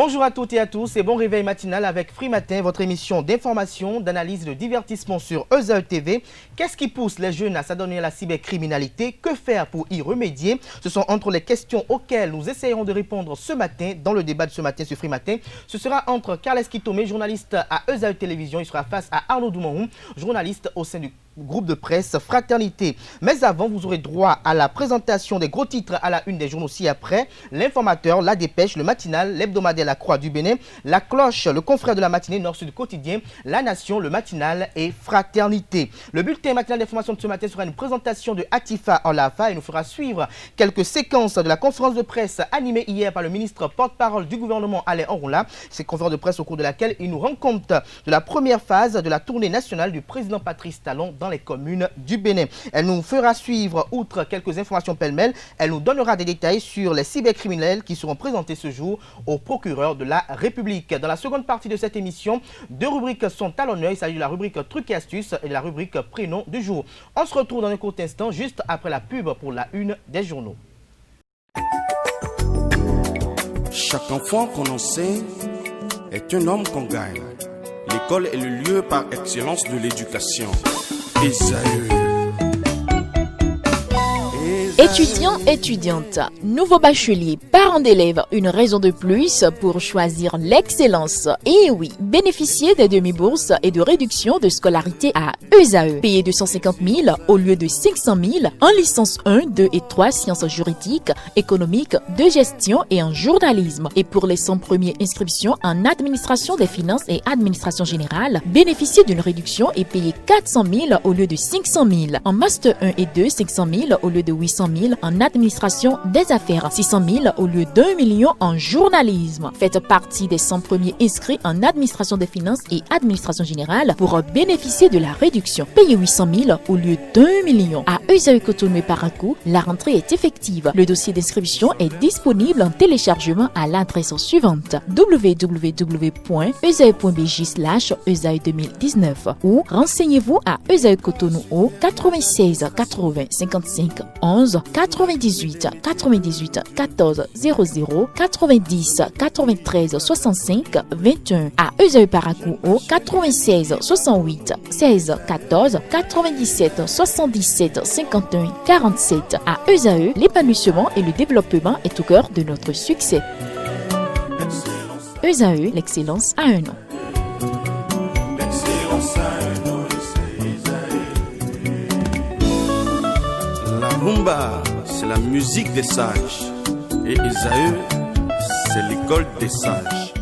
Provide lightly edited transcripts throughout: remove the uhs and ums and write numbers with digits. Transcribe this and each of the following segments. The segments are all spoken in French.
Bonjour à toutes et à tous et bon réveil matinal avec Free Matin, votre émission d'information, d'analyse et de divertissement sur ESAE TV. Qu'est-ce qui pousse les jeunes à s'adonner à la cybercriminalité? Que faire pour y remédier? Ce sont entre les questions auxquelles nous essayerons de répondre ce matin dans le débat de ce matin sur Free Matin. Ce sera entre Carles Kitome, journaliste à ESAE Télévision. Il sera face à Arnaud Doumarou, journaliste au sein du groupe de presse Fraternité. Mais avant, vous aurez droit à la présentation des gros titres à la une des journaux ci-après. L'informateur, la dépêche, le matinal, l'hebdomadaire La Croix du Bénin, la cloche, le confrère de la matinée Nord-Sud quotidien, la Nation, le matinal et Fraternité. Le bulletin matinal d'information de ce matin sera une présentation de Atifa Olafa et nous fera suivre quelques séquences de la conférence de presse animée hier par le ministre porte-parole du gouvernement Alain Orunla. Cette conférence de presse au cours de laquelle il nous rend compte de la première phase de la tournée nationale du président Patrice Talon dans les communes du Bénin. Elle nous fera suivre, outre quelques informations pêle-mêle, elle nous donnera des détails sur les cybercriminels qui seront présentés ce jour au procureur de la République. Dans la seconde partie de cette émission, deux rubriques sont à l'honneur. Il s'agit de la rubrique Trucs et astuces et de la rubrique Prénom du jour. On se retrouve dans un court instant, juste après la pub pour la une des journaux. Chaque enfant qu'on enseigne est un homme qu'on gagne. L'école est le lieu par excellence de l'éducation. Étudiants, étudiantes, nouveaux bacheliers, parents d'élèves, une raison de plus pour choisir l'excellence. Et oui, bénéficier des demi-bourses et de réductions de scolarité à ESAE. Payer 250 000 au lieu de 500 000 en licence 1, 2 et 3 sciences juridiques, économiques, de gestion et en journalisme. Et pour les 100 premières inscriptions en administration des finances et administration générale, bénéficier d'une réduction et payer 400 000 au lieu de 500 000. En master 1 et 2, 500 000 au lieu de 800 000 en administration des affaires, 600 000 au lieu d'1 million en journalisme. Faites partie des 100 premiers inscrits en administration des finances et administration générale pour bénéficier de la réduction. Payez 800 000 au lieu d'1 million. À ESAE Cotonou et Parakou, la rentrée est effective. Le dossier d'inscription est disponible en téléchargement à l'adresse suivante: www.esae.bj/esae 2019 ou renseignez-vous à ESAE Cotonou au 96 80 55 11 98 98 14 00 90 93 65 21. À ESAE Parakou au 96 68 16 14 97 77 51 47. À ESAE, l'épanouissement et le développement est au cœur de notre succès. ESAE, l'excellence a un nom. La rumba, c'est la musique des sages. Et ESAE, c'est l'école des sages.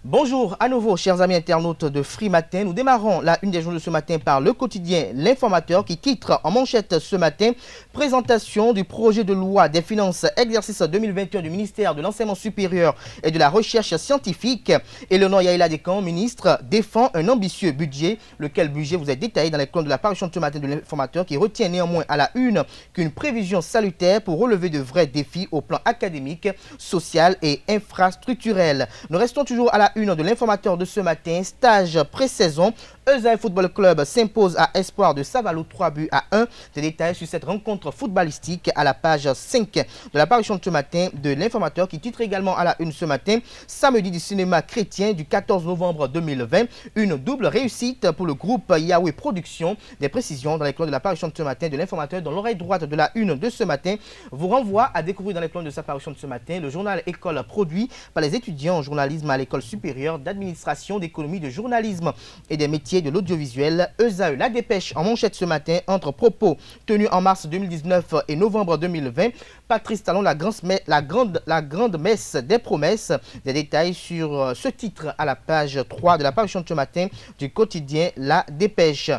Bonjour à nouveau, chers amis internautes de Free Matin. Nous démarrons la une des journaux de ce matin par le quotidien L'Informateur qui titre en manchette ce matin: présentation du projet de loi des finances exercice 2021 du ministère de l'Enseignement supérieur et de la Recherche scientifique. Eleonore Yaïla Descamps, ministre, défend un ambitieux budget. Lequel budget vous est détaillé dans les colonnes de la parution de ce matin de L'Informateur, qui retient néanmoins à la une qu'une prévision salutaire pour relever de vrais défis au plan académique, social et infrastructurel. Nous restons toujours à la une de L'Informateur de ce matin. Stage pré-saison, ESAE Football Club s'impose à Espoir de Savalou 3 buts à 1. Des détails sur cette rencontre footballistique à la page 5 de la parution de ce matin de L'Informateur, qui titre également à la une ce matin: samedi du cinéma chrétien du 14 novembre 2020, une double réussite pour le groupe Yahweh Productions. Des précisions dans les colonnes de la parution de ce matin de L'Informateur. Dans l'oreille droite de la une de ce matin vous renvoie à découvrir dans les colonnes de sa parution de ce matin le journal École produit par les étudiants en journalisme à l'École supérieure d'administration, d'économie, de journalisme et des métiers de l'audiovisuel, ESAE. La dépêche en manchette ce matin: entre propos tenus en mars 2019 et novembre 2020, Patrice Talon, la grande messe des promesses. Des détails sur ce titre à la page 3 de la parution de ce matin du quotidien La Dépêche.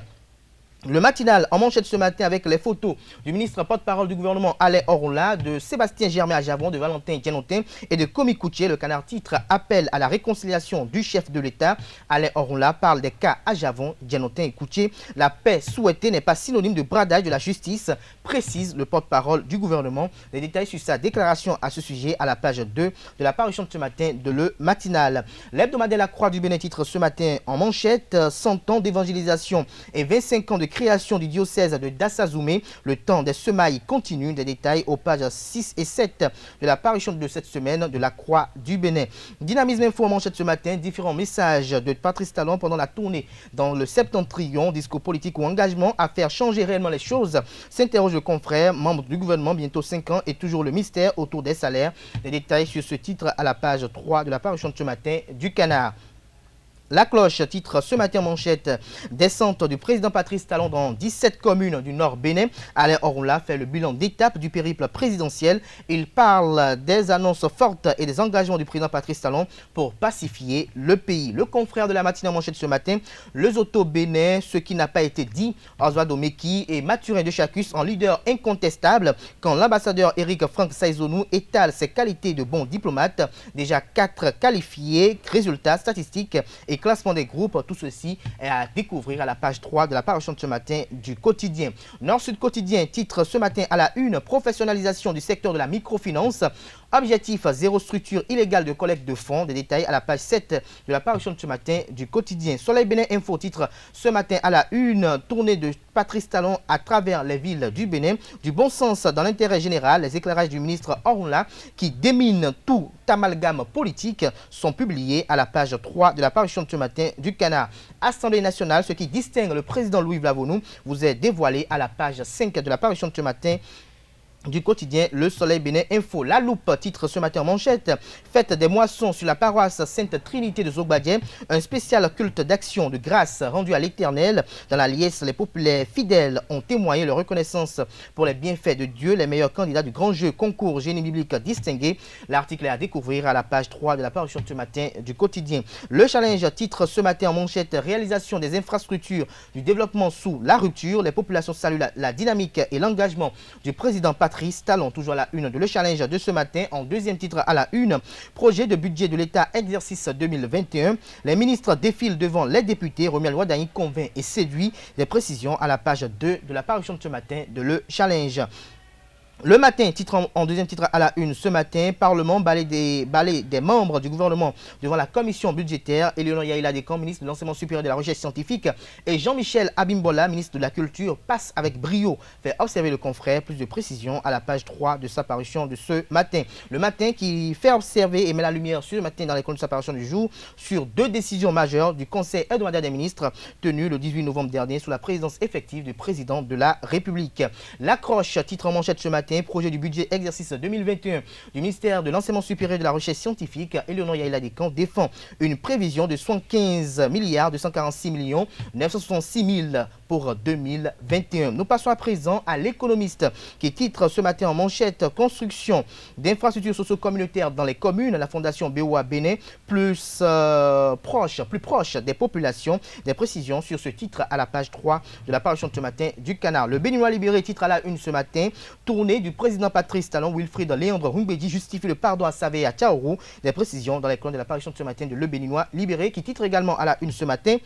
Le matinal en manchette ce matin avec les photos du ministre porte-parole du gouvernement Alain Orunla, de Sébastien Germain à Javon, de Valentin Dianotin et de Komi Koutié. Le canard titre: appel à la réconciliation du chef de l'État. Alain Orunla parle des cas à Javon, Dianotin et Koutié. La paix souhaitée n'est pas synonyme de bradage de la justice, précise le porte-parole du gouvernement. Les détails sur sa déclaration à ce sujet à la page 2 de la parution de ce matin de Le Matinal. L'hebdomadaire La Croix du Bénin titre ce matin en manchette: 100 ans d'évangélisation et 25 ans de création du diocèse de Dassazoumé. Le temps des semailles continue. Des détails aux pages 6 et 7 de la parution de cette semaine de la Croix du Bénin. Dynamisme Info en manchette ce matin. Différents messages de Patrice Talon pendant la tournée dans le Septentrion. Discours politique ou engagement à faire changer réellement les choses. S'interroge le confrère, membre du gouvernement, bientôt 5 ans, et toujours le mystère autour des salaires. Les détails sur ce titre à la page 3 de la parution de ce matin du Canard. La cloche titre ce matin en manchette descente du président Patrice Talon dans 17 communes du Nord Bénin. Alain Orunla fait le bilan d'étape du périple présidentiel. Il parle des annonces fortes et des engagements du président Patrice Talon pour pacifier le pays. Le confrère de la matinée en manchette ce matin, le Zoto Bénin, ce qui n'a pas été dit. Oswaldo Meki et Mathurin de Chacus en leader incontestable quand l'ambassadeur Eric Frank Saizonou étale ses qualités de bon diplomate. Déjà 4 qualifiés, résultats statistiques et classement des groupes, tout ceci est à découvrir à la page 3 de la parution de ce matin du quotidien. Nord-Sud Quotidien titre ce matin à la une, professionnalisation du secteur de la microfinance. Objectif, zéro structure illégale de collecte de fonds. Des détails à la page 7 de la parution de ce matin du quotidien. Soleil Bénin Info titre ce matin à la une, tournée de Patrice Talon à travers les villes du Bénin. Du bon sens dans l'intérêt général, les éclairages du ministre Orunla qui démine tout amalgame politique sont publiés à la page 3 de la parution de ce matin du Canard. Assemblée nationale, ce qui distingue le président Louis Vlavonou vous est dévoilé à la page 5 de la parution de ce matin du quotidien Le Soleil Bénin Info. La Loupe titre ce matin en manchette, fête des moissons sur la paroisse Sainte Trinité de Zogbadien, un spécial culte d'action de grâce rendu à l'Éternel. Dans la liesse, les populaires fidèles ont témoigné leur reconnaissance pour les bienfaits de Dieu, les meilleurs candidats du grand jeu concours génie biblique distingué. L'article est à découvrir à la page 3 de la parution de ce matin du quotidien. Le Challenge titre ce matin en manchette, réalisation des infrastructures du développement sous la rupture. Les populations saluent la dynamique et l'engagement du président Patrice Talon, toujours à la une de Le Challenge de ce matin. En deuxième titre à la une, projet de budget de l'État exercice 2021. Les ministres défilent devant les députés. Romuald Wadaï convainc et séduit. Des précisions à la page 2 de la parution de ce matin de Le Challenge. Le matin, titre en deuxième titre à la une ce matin, Parlement, balai des membres du gouvernement devant la commission budgétaire. Eleonore Yaïla Descamps, ministre de l'enseignement supérieur et de la recherche scientifique, et Jean-Michel Abimbola, ministre de la culture, passe avec brio. Fait observer le confrère, plus de précision à la page 3 de sa parution de ce matin. Le matin qui fait observer et met la lumière sur le matin dans les colonnes de sa parution du jour sur 2 décisions majeures du Conseil hebdomadaire des ministres tenu le 18 novembre dernier sous la présidence effective du président de la République. L'accroche, titre en manchette ce matin, projet du budget exercice 2021 du ministère de l'enseignement supérieur et de la recherche scientifique. Eleonore Yaïla Descamps défend une prévision de 75 milliards 246 millions 966 000 pour 2021. Nous passons à présent à l'économiste qui titre ce matin en manchette, construction d'infrastructures socio-communautaires dans les communes. La fondation BOA Bénin plus proche des populations. Des précisions sur ce titre à la page 3 de la parution de ce matin du Canard. Le Béninois libéré titre à la une ce matin, tournée du président Patrice Talon. Wilfried Léandre Rumbedi justifie le pardon à Save et à Tchaourou. Des précisions dans les colonnes de la parution de ce matin de Le Béninois libéré qui titre également à la une ce matin,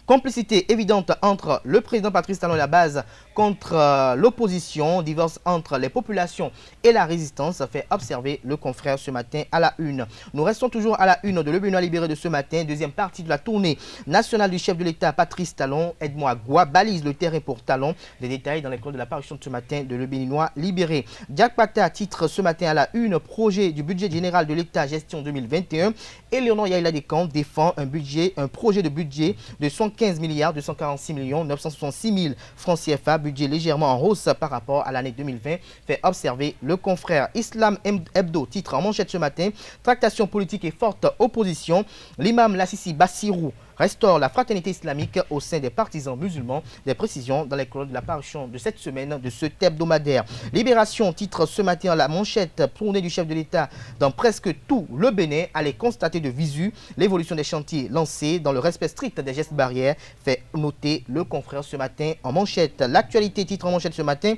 complicité évidente entre le président Patrice Talon et la base contre l'opposition, divorce entre les populations et la résistance, fait observer le confrère ce matin à la une. Nous restons toujours à la une de Le Béninois libéré de ce matin, deuxième partie de la tournée nationale du chef de l'État Patrice Talon. Aide-moi Goua balise le terrain pour Talon. Des détails dans les colonnes de la parution de ce matin de Le Béninois libéré. Jack Pata titre ce matin à la une, projet du budget général de l'État gestion 2021. Eleonore Yaïla Descamps défend un projet de budget de 15 milliards 246 millions 966 000 francs CFA, budget légèrement en hausse par rapport à l'année 2020, fait observer le confrère. Islam Hebdo titre en manchette ce matin, tractation politique et forte opposition. L'imam Lassisi Bassirou restaure la fraternité islamique au sein des partisans musulmans. Des précisions dans les colonnes de la parution de cette semaine de ce hebdomadaire. Libération titre ce matin la manchette, tournée du chef de l'État dans presque tout le Bénin, allait constater de visu l'évolution des chantiers lancés dans le respect strict des gestes barrières, fait noter le confrère ce matin en manchette. L'actualité titre en manchette ce matin,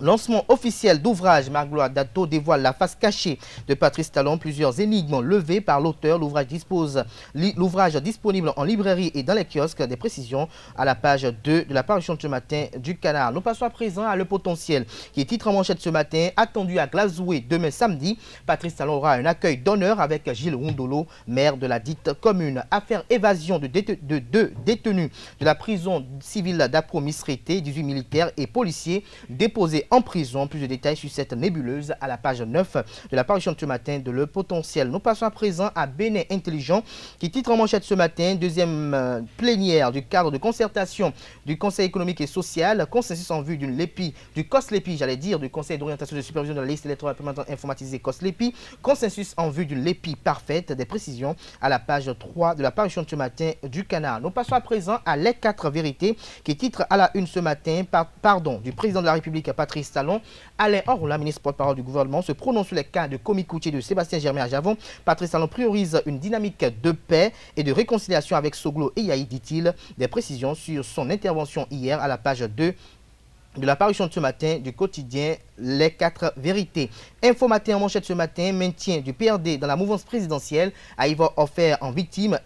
Lancement officiel d'ouvrage, Magloire Dato dévoile la face cachée de Patrice Talon. Plusieurs énigmes levées par l'auteur. L'ouvrage disponible en librairie et dans les kiosques. Des précisions à la page 2 de la parution de ce matin du Canard. Nous passons à présent à Le Potentiel, qui est titre en manchette ce matin. Attendu à Glazoué demain samedi, Patrice Talon aura un accueil d'honneur avec Gilles Rundolo, maire de la dite commune. Affaire évasion de deux détenus de la prison civile d'Apro-Misrété, 18 militaires et policiers déposés en prison. Plus de détails sur cette nébuleuse à la page 9 de la parution de ce matin de Le Potentiel. Nous passons à présent à Bénin Intelligent, qui titre en manchette ce matin. Deuxième plénière du cadre de concertation du Conseil économique et social. Consensus en vue d'une LEPI, du COSLEPI, du Conseil d'orientation et de supervision de la liste électorale permanente informatisée COSLEPI. Consensus en vue d'une LEPI parfaite. Des précisions à la page 3 de la parution de ce matin du Canard. Nous passons à présent à Les 4 vérités, qui titre à la une ce matin, du président de la République, Patrice Talon. Alain Orla, ministre porte-parole du gouvernement, se prononce sur les cas de Komi-Koutié de Sébastien Germain à Javon. Patrice Talon priorise une dynamique de paix et de réconciliation avec Soglo et Yahi, dit-il. Des précisions sur son intervention hier à la page 2 de la parution de ce matin du quotidien Les 4 vérités. Info Matin en manchette ce matin, maintien du PRD dans la mouvance présidentielle. Aïva offert en victime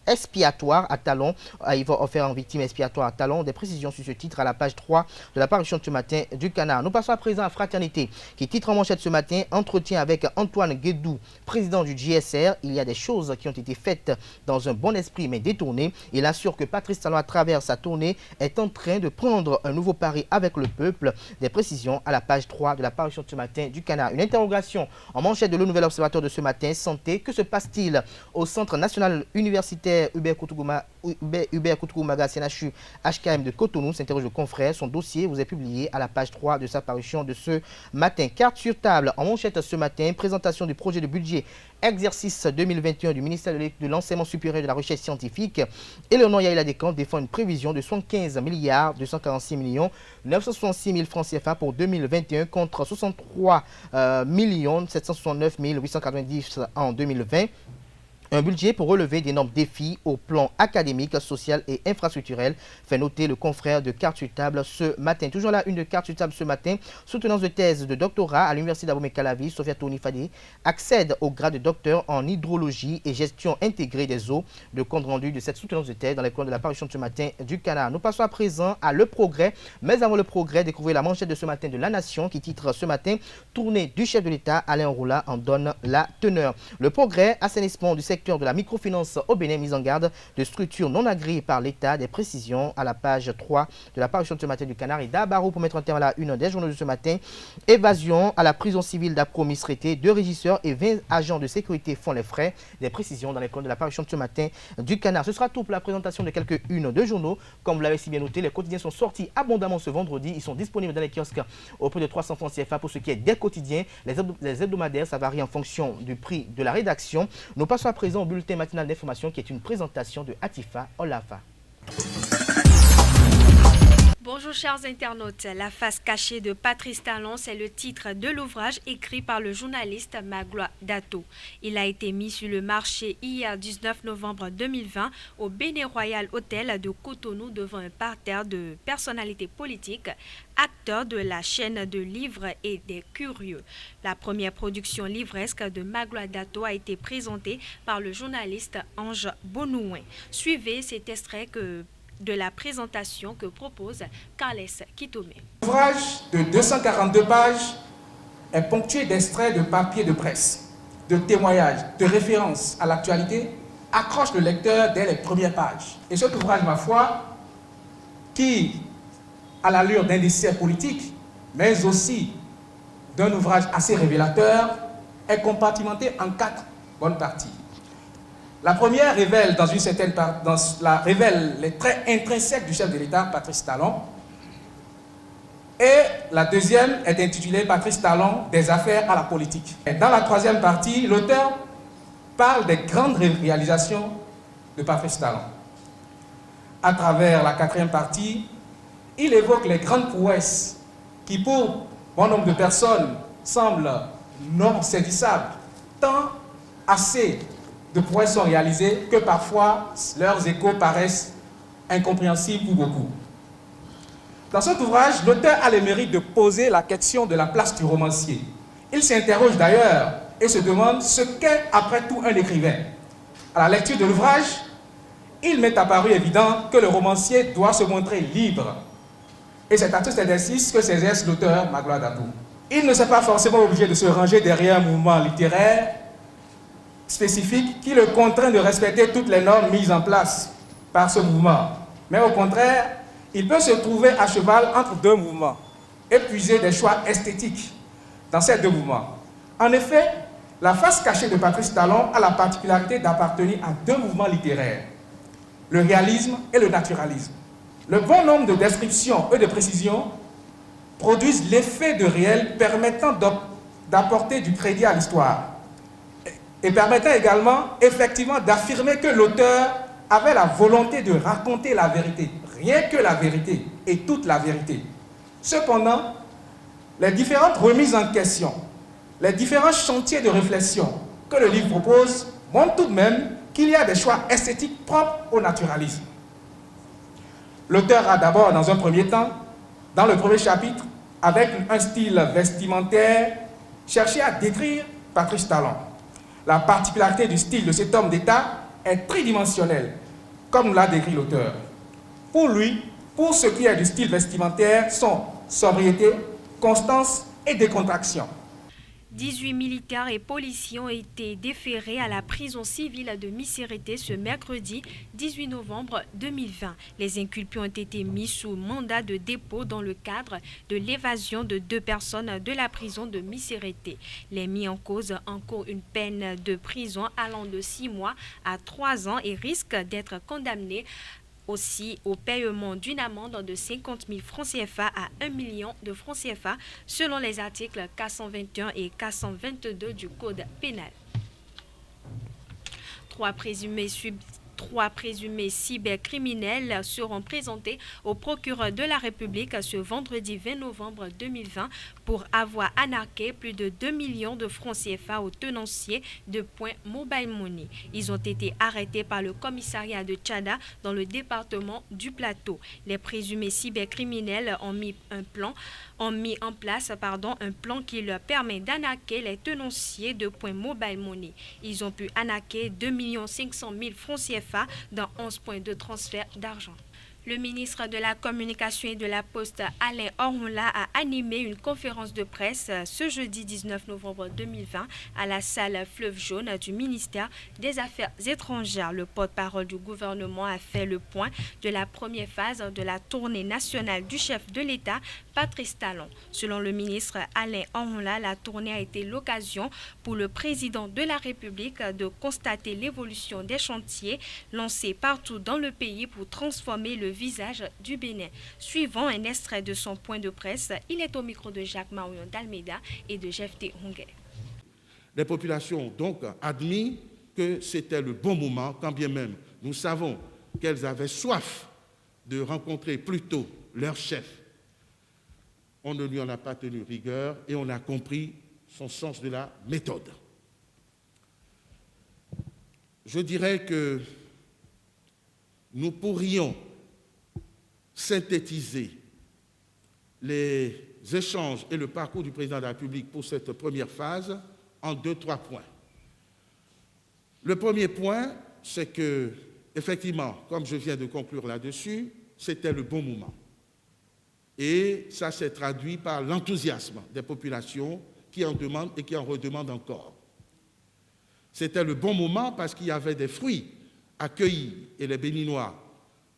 expiatoire à Talon. Aïva offert en victime expiatoire à Talon. Des précisions sur ce titre à la page 3 de la parution de ce matin du Canard. Nous passons à présent à Fraternité, qui titre en manchette ce matin. Entretien avec Antoine Guédou, président du JSR. Il y a des choses qui ont été faites dans un bon esprit mais détournées. Il assure que Patrice Talon, à travers sa tournée, est en train de prendre un nouveau pari avec le peuple. Des précisions à la page 3 de la parution de ce matin du Canard. Une interrogation en manchette de Le Nouvel Observateur de ce matin. Santé, que se passe-t-il au Centre national universitaire Hubert Koutoukou-Maga CNHU HKM de Cotonou, s'interroge le confrère. Son dossier vous est publié à la page 3 de sa parution de ce matin. Carte sur table en manchette ce matin. Présentation du projet de budget exercice 2021 du ministère de l'Enseignement supérieur et de la Recherche scientifique. Éléonore Yaïla Descamps défend une prévision de 75 milliards 246 millions 966 000 francs CFA pour 2021 contre 63 769 890 en 2020. Un budget pour relever d'énormes défis au plan académique, social et infrastructurel, fait noter le confrère de Carte sur table ce matin. Toujours là, une de Carte sur table ce matin. Soutenance de thèse de doctorat à l'Université d'Abomey-Calavi, Sophia Touni-Fadi accède au grade de docteur en hydrologie et gestion intégrée des eaux. Le compte rendu de cette soutenance de thèse dans les colonnes de la parution de ce matin du Canard. Nous passons à présent à Le Progrès. Mais avant Le Progrès, découvrez la manchette de ce matin de La Nation qui titre ce matin « Tournée du chef de l'État, Alain Orla en donne la teneur ». Le Progrès, assainissement du secteur de la microfinance au Bénin, mise en garde de structures non agréées par l'État. Des précisions à la page 3 de la parution de ce matin du Canard. Et d'Abarou pour mettre un terme à la une des journaux de ce matin. Évasion à la prison civile d'Apro-Misrété. 2 régisseurs et 20 agents de sécurité font les frais. Des précisions dans les colonnes de la parution de ce matin du Canard. Ce sera tout pour la présentation de quelques-unes de journaux. Comme vous l'avez si bien noté, les quotidiens sont sortis abondamment ce vendredi. Ils sont disponibles dans les kiosques au prix de 300 francs CFA pour ce qui est des quotidiens. Les hebdomadaires, ça varie en fonction du prix de la rédaction. Nous passons à présent au bulletin matinal d'information qui est une présentation de Atifa Olafa. Bonjour chers internautes, la face cachée de Patrice Talon, c'est le titre de l'ouvrage écrit par le journaliste Magloire Dato. Il a été mis sur le marché hier 19 novembre 2020 au Bénin Royal Hotel de Cotonou devant un parterre de personnalités politiques, acteurs de la chaîne de livres et des curieux. La première production livresque de Magloire Dato a été présentée par le journaliste Ange Bonouin. Suivez cet extrait de la présentation que propose Carles Kitome. L'ouvrage de 242 pages est ponctué d'extraits de papiers de presse, de témoignages, de références à l'actualité, accroche le lecteur dès les premières pages. Et cet ouvrage, ma foi, qui a l'allure d'un essai politique, mais aussi d'un ouvrage assez révélateur, est compartimenté en 4 bonnes parties. La première révèle révèle les traits intrinsèques du chef de l'État, Patrice Talon. Et la deuxième est intitulée Patrice Talon, des affaires à la politique. Et dans la troisième partie, l'auteur parle des grandes réalisations de Patrice Talon. À travers la quatrième partie, il évoque les grandes prouesses qui, pour bon nombre de personnes, semblent non saisissables, tant assez de prouesses sont réalisées que parfois leurs échos paraissent incompréhensibles pour beaucoup. Dans cet ouvrage, l'auteur a le mérite de poser la question de la place du romancier. Il s'interroge d'ailleurs et se demande ce qu'est après tout un écrivain. À la lecture de l'ouvrage, il m'est apparu évident que le romancier doit se montrer libre. Et c'est à tout cet exercice que s'exerce l'auteur Magloire Datou. Il ne s'est pas forcément obligé de se ranger derrière un mouvement littéraire spécifique qui le contraint de respecter toutes les normes mises en place par ce mouvement. Mais au contraire, il peut se trouver à cheval entre deux mouvements et puiser des choix esthétiques dans ces deux mouvements. En effet, la face cachée de Patrice Talon a la particularité d'appartenir à deux mouvements littéraires, le réalisme et le naturalisme. Le bon nombre de descriptions et de précisions produisent l'effet de réel permettant d'apporter du crédit à l'histoire et permettant également effectivement d'affirmer que l'auteur avait la volonté de raconter la vérité, rien que la vérité et toute la vérité. Cependant, les différentes remises en question, les différents chantiers de réflexion que le livre propose montrent tout de même qu'il y a des choix esthétiques propres au naturalisme. L'auteur a d'abord, dans un premier temps, dans le premier chapitre, avec un style vestimentaire, cherché à décrire Patrice Talon. La particularité du style de cet homme d'État est tridimensionnelle, comme l'a décrit l'auteur. Pour lui, pour ce qui est du style vestimentaire, sont sobriété, constance et décontraction. 18 militaires et policiers ont été déférés à la prison civile de Missérété ce mercredi 18 novembre 2020. Les inculpés ont été mis sous mandat de dépôt dans le cadre de l'évasion de 2 personnes de la prison de Missérété. Les mis en cause encourent une peine de prison allant de 6 mois à 3 ans et risquent d'être condamnés aussi au paiement d'une amende de 50 000 francs CFA à 1 million de francs CFA selon les articles 421 et 422 du Code pénal. Trois présumés cybercriminels seront présentés au procureur de la République ce vendredi 20 novembre 2020 pour avoir arnaqué plus de 2 millions de francs CFA aux tenanciers de Point Mobile Money. Ils ont été arrêtés par le commissariat de Tchada dans le département du Plateau. Les présumés cybercriminels ont mis en place un plan qui leur permet d'arnaquer les tenanciers de Point Mobile Money. Ils ont pu arnaquer 2 500 000 francs CFA dans 11 points de transfert d'argent. Le ministre de la Communication et de la Poste, Alain Orunla, a animé une conférence de presse ce jeudi 19 novembre 2020 à la salle Fleuve Jaune du ministère des Affaires étrangères. Le porte-parole du gouvernement a fait le point de la première phase de la tournée nationale du chef de l'État, Patrice Talon. Selon le ministre Alain Orunla, la tournée a été l'occasion pour le président de la République de constater l'évolution des chantiers lancés partout dans le pays pour transformer le visage du Bénin. Suivant un extrait de son point de presse, il est au micro de Jacques Marion d'Almeida et de Jefté Honguet. Les populations ont donc admis que c'était le bon moment, quand bien même nous savons qu'elles avaient soif de rencontrer plutôt leur chef. On ne lui en a pas tenu rigueur et on a compris son sens de la méthode. Je dirais que nous pourrions synthétiser les échanges et le parcours du président de la République pour cette première phase en 2-3 points. Le premier point, c'est que, effectivement, comme je viens de conclure là-dessus, c'était le bon moment. Et ça s'est traduit par l'enthousiasme des populations qui en demandent et qui en redemandent encore. C'était le bon moment parce qu'il y avait des fruits accueillis et les Béninois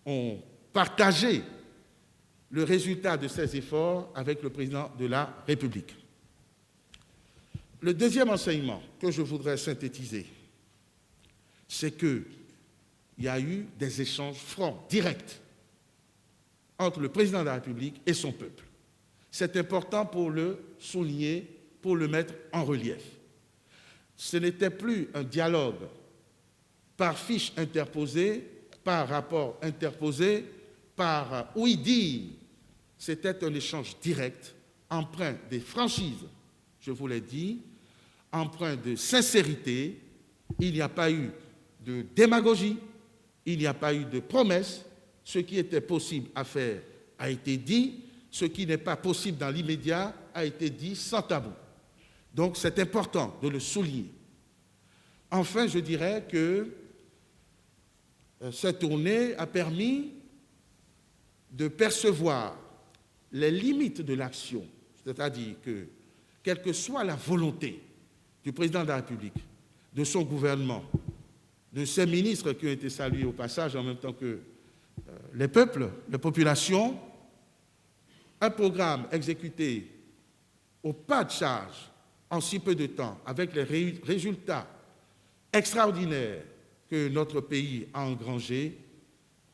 ont partagé le résultat de ces efforts avec le président de la République. Le deuxième enseignement que je voudrais synthétiser, c'est qu'il y a eu des échanges francs, directs, entre le président de la République et son peuple. C'est important pour le souligner, pour le mettre en relief. Ce n'était plus un dialogue par fiche interposée, par rapport interposé, par oui-dire. C'était un échange direct, empreint de franchise, je vous l'ai dit, empreint de sincérité. Il n'y a pas eu de démagogie, il n'y a pas eu de promesses. Ce qui était possible à faire a été dit ce qui n'est pas possible dans l'immédiat a été dit sans tabou. Donc c'est important de le souligner. Enfin, je dirais que cette tournée a permis de percevoir les limites de l'action, c'est-à-dire que, quelle que soit la volonté du président de la République, de son gouvernement, de ses ministres qui ont été salués au passage en même temps que les peuples, les populations, un programme exécuté au pas de charge en si peu de temps, avec les résultats extraordinaires que notre pays a engrangés,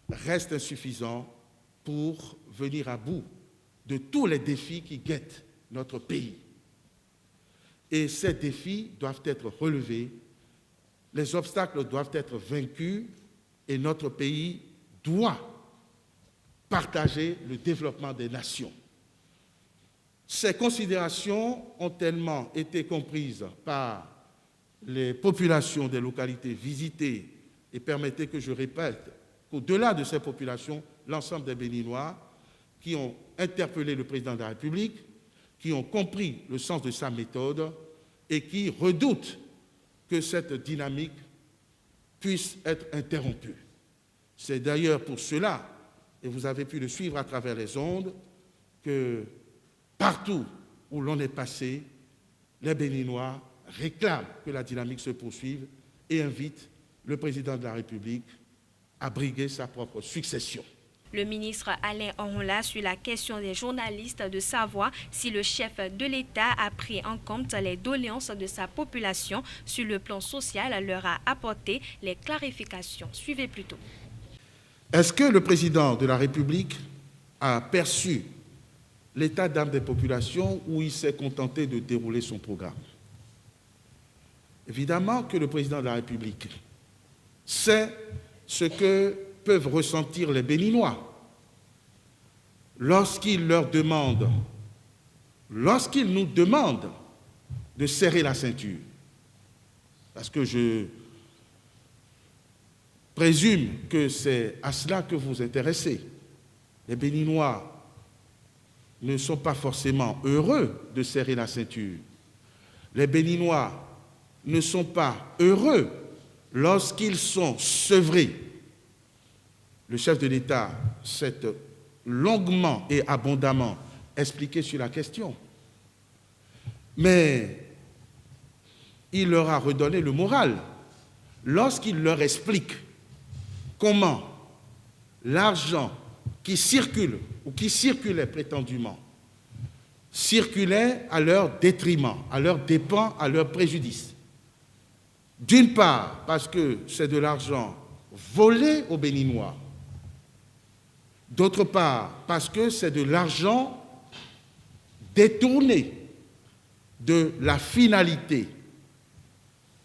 reste insuffisant pour venir à bout de tous les défis qui guettent notre pays. Et ces défis doivent être relevés, les obstacles doivent être vaincus et notre pays doit partager le développement des nations. Ces considérations ont tellement été comprises par les populations des localités visitées et permettez que je répète qu'au-delà de ces populations, l'ensemble des Béninois qui ont interpellé le président de la République, qui ont compris le sens de sa méthode et qui redoutent que cette dynamique puisse être interrompue. C'est d'ailleurs pour cela, et vous avez pu le suivre à travers les ondes, que partout où l'on est passé, les Béninois réclament que la dynamique se poursuive et invitent le président de la République à briguer sa propre succession. Le ministre Alain Orunla sur la question des journalistes de savoir si le chef de l'État a pris en compte les doléances de sa population sur le plan social leur a apporté les clarifications. Suivez plutôt. Est-ce que le président de la République a perçu l'état d'âme des populations ou il s'est contenté de dérouler son programme? Évidemment que le président de la République sait ce que peuvent ressentir les Béninois lorsqu'ils nous demandent de serrer la ceinture. Parce que je présume que c'est à cela que vous vous intéressez. Les Béninois ne sont pas forcément heureux de serrer la ceinture. Les Béninois ne sont pas heureux lorsqu'ils sont sevrés. Le chef de l'État s'est longuement et abondamment expliqué sur la question. Mais il leur a redonné le moral lorsqu'il leur explique comment l'argent qui circule ou qui circulait prétendument circulait à leur détriment, à leur dépens, à leur préjudice. D'une part, parce que c'est de l'argent volé aux Béninois. D'autre part, parce que c'est de l'argent détourné de la finalité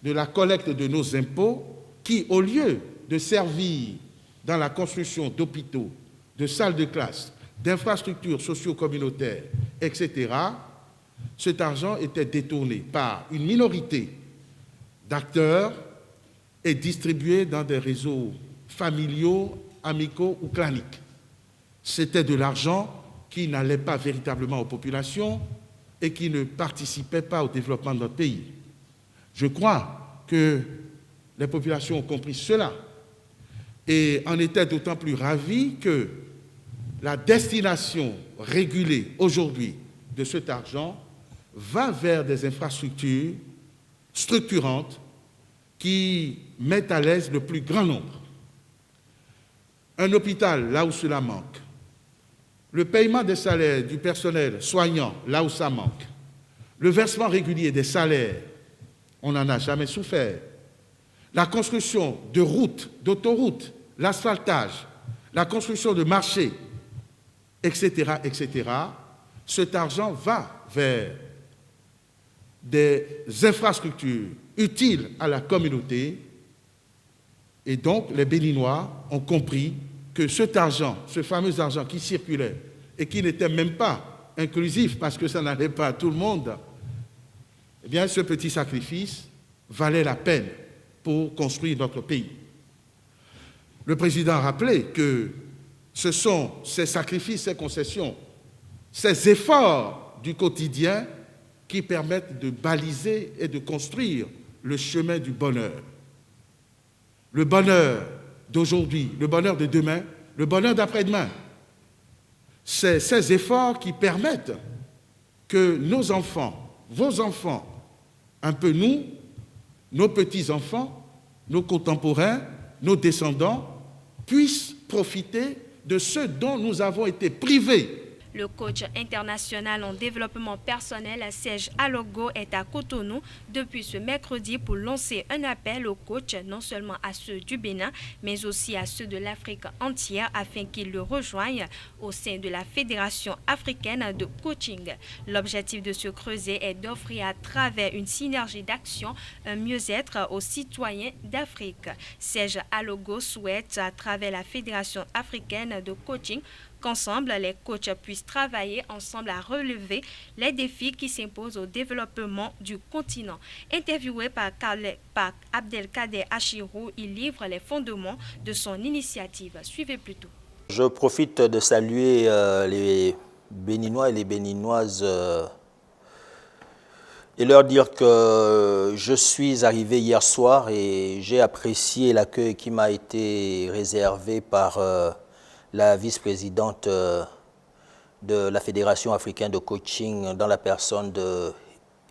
de la collecte de nos impôts qui, au lieu de servir dans la construction d'hôpitaux, de salles de classe, d'infrastructures socio-communautaires, etc., cet argent était détourné par une minorité d'acteurs et distribué dans des réseaux familiaux, amicaux ou claniques. C'était de l'argent qui n'allait pas véritablement aux populations et qui ne participait pas au développement de notre pays. Je crois que les populations ont compris cela et en étaient d'autant plus ravis que la destination régulée aujourd'hui de cet argent va vers des infrastructures structurantes qui mettent à l'aise le plus grand nombre. Un hôpital, là où cela manque. Le paiement des salaires du personnel soignant, là où ça manque. Le versement régulier des salaires, on n'en a jamais souffert. La construction de routes, d'autoroutes, l'asphaltage, la construction de marchés, etc., etc. Cet argent va vers des infrastructures utiles à la communauté et donc les Béninois ont compris que cet argent, ce fameux argent qui circulait et qui n'était même pas inclusif parce que ça n'allait pas à tout le monde, eh bien ce petit sacrifice valait la peine pour construire notre pays. Le président a rappelé que ce sont ces sacrifices, ces concessions, ces efforts du quotidien qui permettent de baliser et de construire le chemin du bonheur. Le bonheur d'aujourd'hui, le bonheur de demain, le bonheur d'après-demain. C'est ces efforts qui permettent que nos enfants, vos enfants, un peu nous, nos petits-enfants, nos contemporains, nos descendants, puissent profiter de ce dont nous avons été privés. Le coach international en développement personnel Serge Alogo est à Cotonou depuis ce mercredi pour lancer un appel aux coachs, non seulement à ceux du Bénin, mais aussi à ceux de l'Afrique entière afin qu'ils le rejoignent au sein de la Fédération africaine de coaching. L'objectif de ce creuset est d'offrir à travers une synergie d'action un mieux-être aux citoyens d'Afrique. Serge Alogo souhaite, à travers la Fédération africaine de coaching, qu'ensemble, les coachs puissent travailler ensemble à relever les défis qui s'imposent au développement du continent. Interviewé par Abdelkader Achirou, il livre les fondements de son initiative. Suivez plutôt. Je profite de saluer les Béninois et les Béninoises et leur dire que je suis arrivé hier soir et j'ai apprécié l'accueil qui m'a été réservé par la vice-présidente de la Fédération africaine de coaching dans la personne de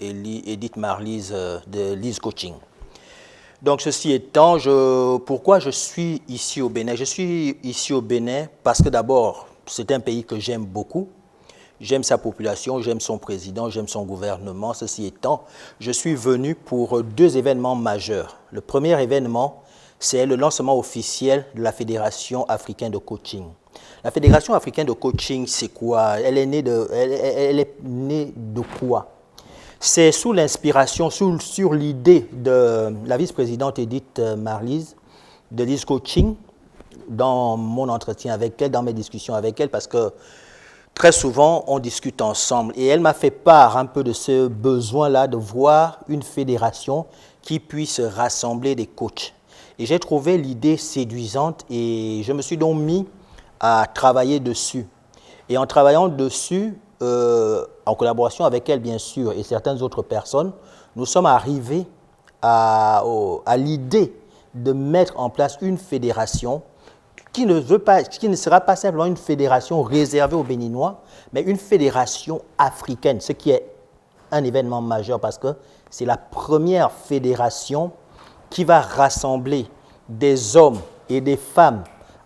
Edith Marlise de Lise Coaching. Donc ceci étant, pourquoi je suis ici au Bénin? Je suis ici au Bénin parce que d'abord, c'est un pays que j'aime beaucoup. J'aime sa population, j'aime son président, j'aime son gouvernement. Ceci étant, je suis venu pour deux événements majeurs. Le premier événement, c'est le lancement officiel de la Fédération africaine de coaching. La Fédération africaine de coaching, c'est quoi? Elle est née de quoi? C'est sous l'inspiration, sur l'idée de la vice-présidente Edith Marlise, de Lise Coaching, dans mon entretien avec elle, dans mes discussions avec elle, parce que très souvent, on discute ensemble. Et elle m'a fait part un peu de ce besoin-là de voir une fédération qui puisse rassembler des coachs. Et j'ai trouvé l'idée séduisante et je me suis donc mis à travailler dessus. Et en travaillant dessus, en collaboration avec elle bien sûr et certaines autres personnes, nous sommes arrivés à l'idée de mettre en place une fédération qui ne sera pas simplement une fédération réservée aux Béninois, mais une fédération africaine, ce qui est un événement majeur parce que c'est la première fédération qui va rassembler des hommes et des femmes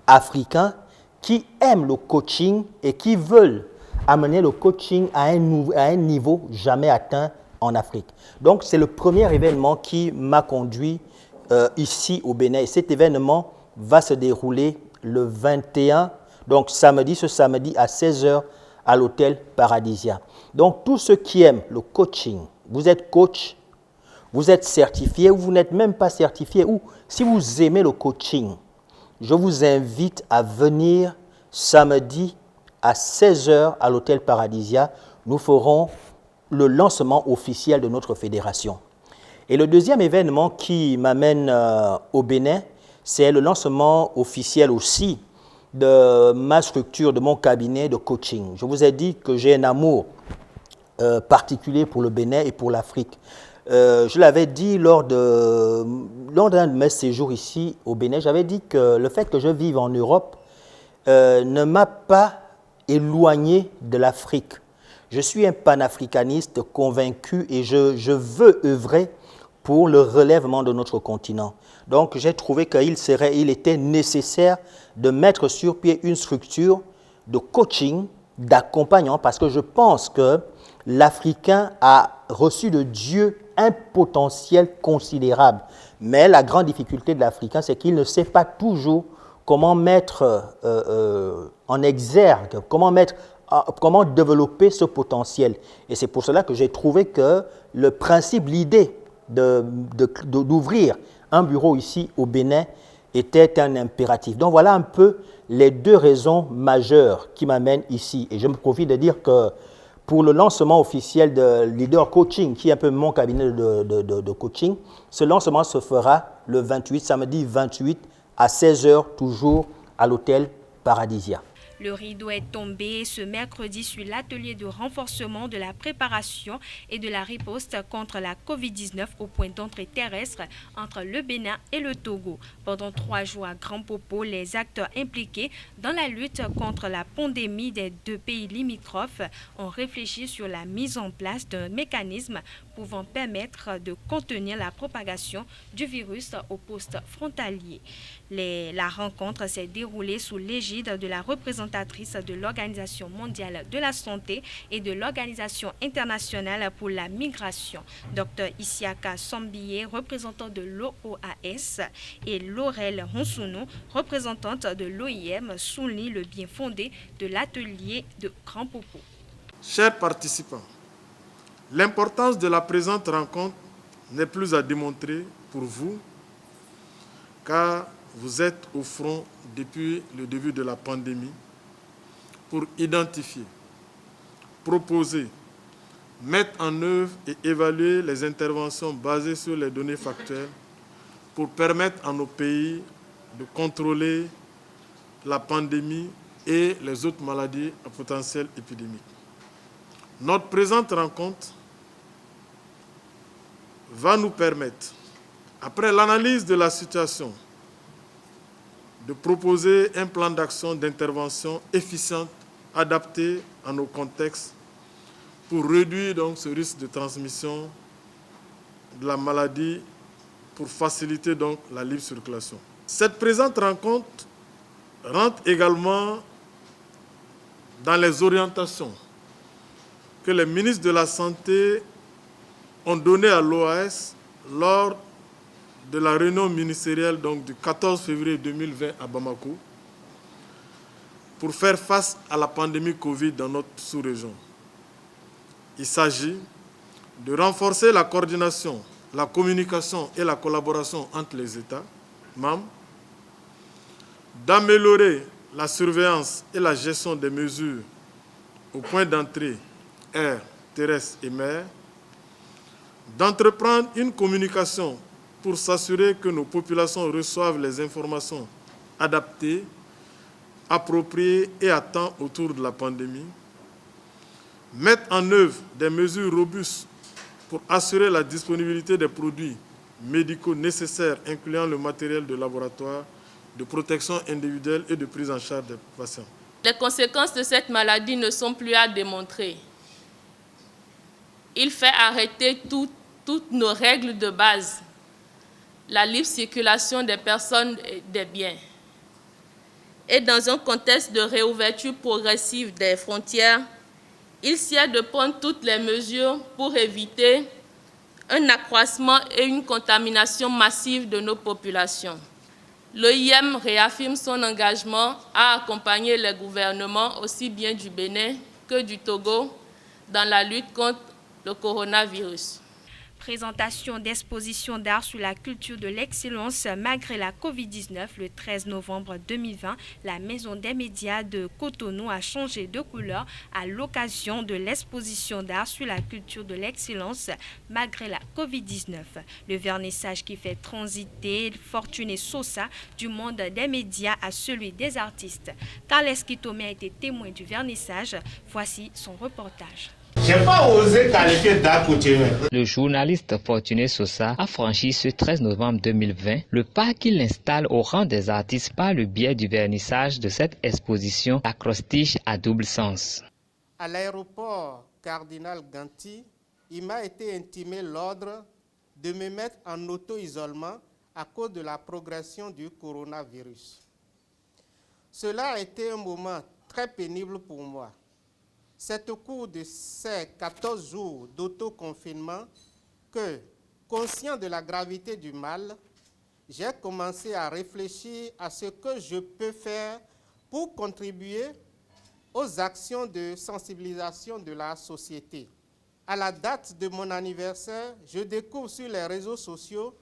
africains qui aiment le coaching et qui veulent amener le coaching à un niveau jamais atteint en Afrique. Donc, c'est le premier événement qui m'a conduit ici au Bénin. Et cet événement va se dérouler le 21, donc ce samedi à 16h à l'hôtel Paradisia. Donc, tous ceux qui aiment le coaching, vous êtes coach, vous êtes certifié ou vous n'êtes même pas certifié, ou si vous aimez le coaching, je vous invite à venir samedi à 16h à l'hôtel Paradisia. Nous ferons le lancement officiel de notre fédération. Et le deuxième événement qui m'amène au Bénin, c'est le lancement officiel aussi de ma structure, de mon cabinet de coaching. Je vous ai dit que j'ai un amour particulier pour le Bénin et pour l'Afrique. Je l'avais dit lors d'un de mes séjours ici au Bénin, j'avais dit que le fait que je vive en Europe ne m'a pas éloigné de l'Afrique. Je suis un panafricaniste convaincu et je veux œuvrer pour le relèvement de notre continent. Donc j'ai trouvé qu'il était nécessaire de mettre sur pied une structure de coaching, d'accompagnement, parce que je pense que l'Africain a reçu de Dieu un potentiel considérable. Mais la grande difficulté de l'Africain, c'est qu'il ne sait pas toujours comment mettre en exergue, comment développer ce potentiel. Et c'est pour cela que j'ai trouvé que le principe, l'idée d'ouvrir un bureau ici au Bénin était un impératif. Donc voilà un peu les deux raisons majeures qui m'amènent ici. Et je me profite de dire que pour le lancement officiel de Leader Coaching, qui est un peu mon cabinet de coaching, ce lancement se fera samedi 28 à 16h, toujours à l'hôtel Paradisia. Le rideau est tombé ce mercredi sur l'atelier de renforcement de la préparation et de la riposte contre la Covid-19 au point d'entrée terrestre entre le Bénin et le Togo. Pendant 3 jours à Grand Popo, les acteurs impliqués dans la lutte contre la pandémie des 2 pays limitrophes ont réfléchi sur la mise en place d'un mécanisme pouvant permettre de contenir la propagation du virus au poste frontalier. La rencontre s'est déroulée sous l'égide de la représentatrice de l'Organisation mondiale de la santé et de l'Organisation internationale pour la migration, Dr Isiaka Sambié, représentant de l'OAS, et Laurel Honsounou, représentante de l'OIM, souligne le bien fondé de l'atelier de Grand Popo. Chers participants, l'importance de la présente rencontre n'est plus à démontrer pour vous, car vous êtes au front depuis le début de la pandémie pour identifier, proposer, mettre en œuvre et évaluer les interventions basées sur les données factuelles pour permettre à nos pays de contrôler la pandémie et les autres maladies à potentiel épidémique. Notre présente rencontre va nous permettre, après l'analyse de la situation, de proposer un plan d'action d'intervention efficient, adapté à nos contextes, pour réduire donc ce risque de transmission de la maladie, pour faciliter donc la libre circulation. Cette présente rencontre rentre également dans les orientations que les ministres de la Santé ont données à l'OAS lors de la réunion ministérielle donc, du 14 février 2020 à Bamako pour faire face à la pandémie Covid dans notre sous-région. Il s'agit de renforcer la coordination, la communication et la collaboration entre les États membres, d'améliorer la surveillance et la gestion des mesures au point d'entrée air, terrestre et mer, d'entreprendre une communication pour s'assurer que nos populations reçoivent les informations adaptées, appropriées et à temps autour de la pandémie, mettre en œuvre des mesures robustes pour assurer la disponibilité des produits médicaux nécessaires, incluant le matériel de laboratoire, de protection individuelle et de prise en charge des patients. Les conséquences de cette maladie ne sont plus à démontrer. Il fait arrêter toutes nos règles de base, la libre circulation des personnes et des biens. Et dans un contexte de réouverture progressive des frontières, il sied de prendre toutes les mesures pour éviter un accroissement et une contamination massive de nos populations. L'OIM réaffirme son engagement à accompagner les gouvernements aussi bien du Bénin que du Togo dans la lutte contre le coronavirus. Présentation d'expositions d'art sur la culture de l'excellence malgré la Covid-19 le 13 novembre 2020. La Maison des médias de Cotonou a changé de couleur à l'occasion de l'exposition d'art sur la culture de l'excellence malgré la Covid-19. Le vernissage qui fait transiter Fortuné Sosa du monde des médias à celui des artistes. Carles Kitome a été témoin du vernissage. Voici son reportage. J'ai pas osé qualifier d'art coutumier. Le journaliste Fortuné Sosa a franchi ce 13 novembre 2020 le pas qu'il installe au rang des artistes par le biais du vernissage de cette exposition acrostiche à double sens. À l'aéroport Cardinal Ganti, il m'a été intimé l'ordre de me mettre en auto-isolement à cause de la progression du coronavirus. Cela a été un moment très pénible pour moi. C'est au cours de ces 14 jours d'autoconfinement que, conscient de la gravité du mal, j'ai commencé à réfléchir à ce que je peux faire pour contribuer aux actions de sensibilisation de la société. À la date de mon anniversaire, je découvre sur les réseaux sociaux